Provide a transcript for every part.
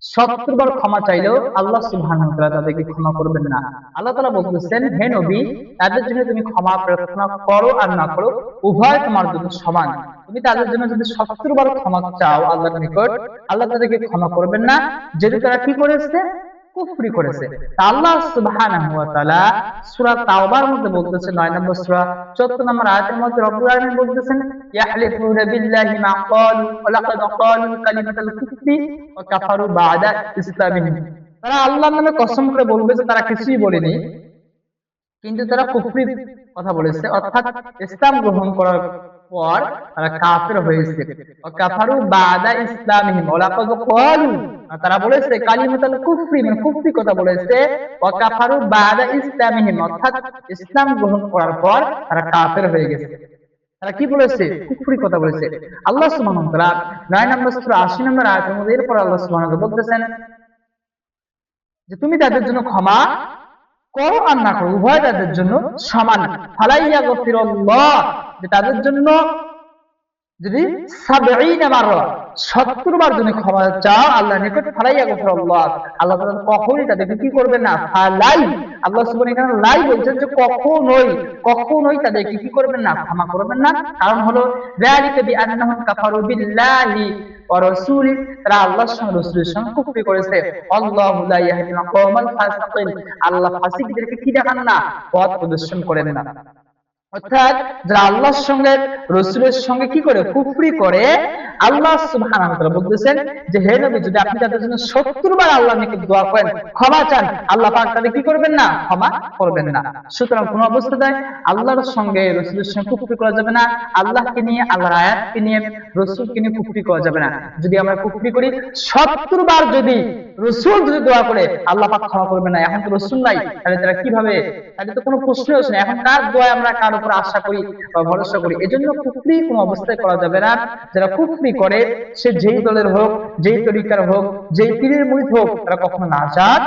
70 বার ক্ষমা চাইলেও আল্লাহ সুবহানাহু ওয়া তাআলা তাদেরকে ক্ষমা করবেন না। আল্লাহ তাআলা বলতেছেন, হে নবী, তাদের জন্য তুমি ক্ষমা প্রার্থনা করো আর না করো, উভয় তোমার জন্য সমান। তুমি তাদের জন্য যদি 70 বার ক্ষমা চাও আল্লাহর নিকট, আল্লাহ তাদেরকে ক্ষমা করবেন না, যেহেতু তারা কি করেছে, কুফরি করেছে। তা আল্লাহ সুবহানাহু ওয়া তাআলা সূরা তাওবার মধ্যে বলতেছেন, 9 নম্বর সূরা 14 নম্বর আয়াতের মধ্যে রব্বুল আলামিন বলতেছেন, ইয়াহলিফুনা বিল্লাহি মা ক্বালু ওয়া লাকাদ ক্বালু কালিমাতাল কুফরি ওয়া কাফারু বা'দা ইসলামিহিম। তারা আল্লাহর নামে কসম করে বলবে যে তারা কিছুই বলেনি, কিন্তু তারা কুফরির কথা বলেছে, অর্থাৎ ইসলাম গ্রহণ করার পর তারা কাফের হয়েছে। কাফারু বাদা ইসলামিহিম ওয়া লাকাদ ক্বালু, তারা বলেছে কালিমাতুল কুফরি, মানে কুফরি কথা বলেছে। ওয়া কাফারু বাদা ইসলামিহিম, অর্থাৎ ইসলাম গ্রহণ করার পর তারা কাফের হয়ে গেছে। তারা কি বলেছে? কুফরি কথা বলেছে। আল্লাহ সুবহানাহু ওয়া তাআলা 9 নম্বর সূরা 80 নম্বর আয়াতের মধ্যে এরপর আল্লাহ সুবহানাহু ওয়া তাআলা বলতেছেন যে তুমি তাদের জন্য ক্ষমা করো আর না করো, উভয় তাদের জন্য সমান। ফালাইয়া গফিরাল্লাহ, যে তাদের জন্য যদি 70 মাররা 70 বার যদি ক্ষমা চাও আল্লাহর নিকট, ফালাইয়া গফিরাল্লাহ, আল্লাহ তাআলা কখনোই তাদেরকে কি করবেন না, ফালাই, আল্লাহ সুবহানাহু এখানে লাই বলছেন যে কখনোই তাদেরকে কি করবেন না, ক্ষমা করবেন না। কারণ হলো যালিকা বিআন্নাহুম কাফারু বিল্লাহি ওয়া রাসূলি, তারা আল্লাহর সঙ্গে রাসূলের সঙ্গে কুফরি করেছে। আল্লাহু লা ইয়াহদিল কওমাল ফাসিকিন, আল্লাহ ফাসিকদেরকে কি দেখান না, পথ প্রদর্শন করেন না। অর্থাৎ যারা আল্লাহর সঙ্গে রাসূলের সঙ্গে কি করে, কুফরি করে, আল্লাহ সুবহানাহু ওয়া তাআলা বলতেছেন যে হে নবী, যদি আপনি তাদের জন্য 70 বার আল্লাহর নিকট দোয়া করেন, ক্ষমা চান, আল্লাহ পাক তাদের কি করবেন না, ক্ষমা করবেন না। সুতরাং কোন অবস্থায় আল্লাহর সঙ্গে রাসূলের সঙ্গে কুফরি করা যাবে না, আল্লাহকে নিয়ে, আল্লাহর আয়াতকে নিয়ে, রাসূলকে নিয়ে কুফরি করা যাবে না। যদি আমরা কুফরি করি 70 বার, যদি রাসূল যদি দোয়া করে আল্লাহ পাক ক্ষমা করবেন না, এখন তো রাসূল নাই, তাহলে তারা কিভাবে, তাহলে তো কোনো প্রশ্নই আসে না, এখন কার দোয়ায় আমরা কার উপর আশা করি বা ভরসা করি? এজন্য কুফরি কোন অবস্থায় করা যাবে না। যারা কুফরি করে, সে যেই দলের হোক, যেই তরিকার হোক, যেই পীরের মুরিদ হোক, তারা কখনো নাজাত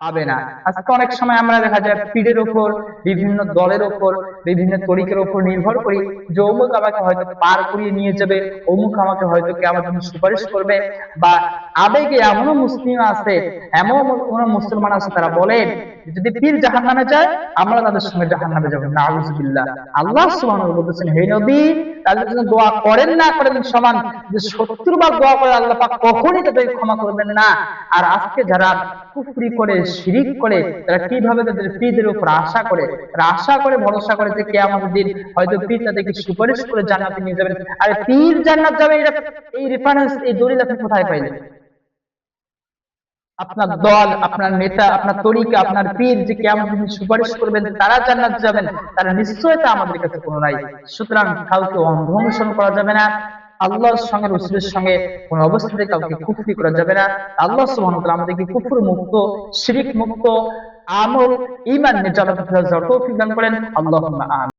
পাবে না। আজকে অনেক সময় আমরা দেখা যায় পীরের উপর, বিভিন্ন দলের উপর, বিভিন্ন তরিকার উপর নির্ভর করি যে অমুক আমাকে হয়তো পার করিয়ে নিয়ে যাবে, অমুক আমাকে হয়তো কিয়ামতের দিন সুপারিশ করবে। বা আবেগে এমনও মুসলিম আছে, এমন মুসলমান আছে, তারা বলে যদি পীর জাহান্নামে যায়, আমরা তাদের সঙ্গে জাহান্নামে যাব, নাউযুবিল্লাহ। আল্লাহ সুবহানাহু ওয়া তাআলা বলেছেন, হে নবী, তাদের জন্য দোয়া করেন না করেন সমান। যে 70 বার দোয়া করে আল্লাহ পাক কখনোই তাদের ক্ষমা করবেন না। আর আজকে যারা কুফরি করে, শিরিক করে, তারা কিভাবে তাদের পীরদের উপর আশা করে, তারা আশা করে, ভরসা করে যে কিয়ামতের দিন হয়তো পীর তাদেরকে সুপারিশ করে জান্নাতে নিয়ে যাবেন। আর পীর জান্নাত যাবে, এই রেফারেন্স, এই দলিল আপনি কোথায় পাইলেন? আপনার দল, আপনার নেতা, আপনার তরিকা, আপনার পীর যে কিয়ামতের দিন সুপারিশ করবেন তারা জান্নাত যাবেন, তার নিশ্চয়তা আমাদের কাছে কোনো নাই। সুতরাং কাউকে অন্ধ অনুসরণ করা যাবে না, আল্লাহর সঙ্গে রাসূলের সঙ্গে কোন অবস্থাতে কাউকে কুফরি করা যাবে না। আল্লাহ সুবহানাহু ওয়া তাআলা আমাদেরকে কুফর মুক্ত, শিরিক মুক্ত আমল, ঈমান নিয়ে চলার তৌফিক দান করেন। আল্লাহুম্মা আমিন।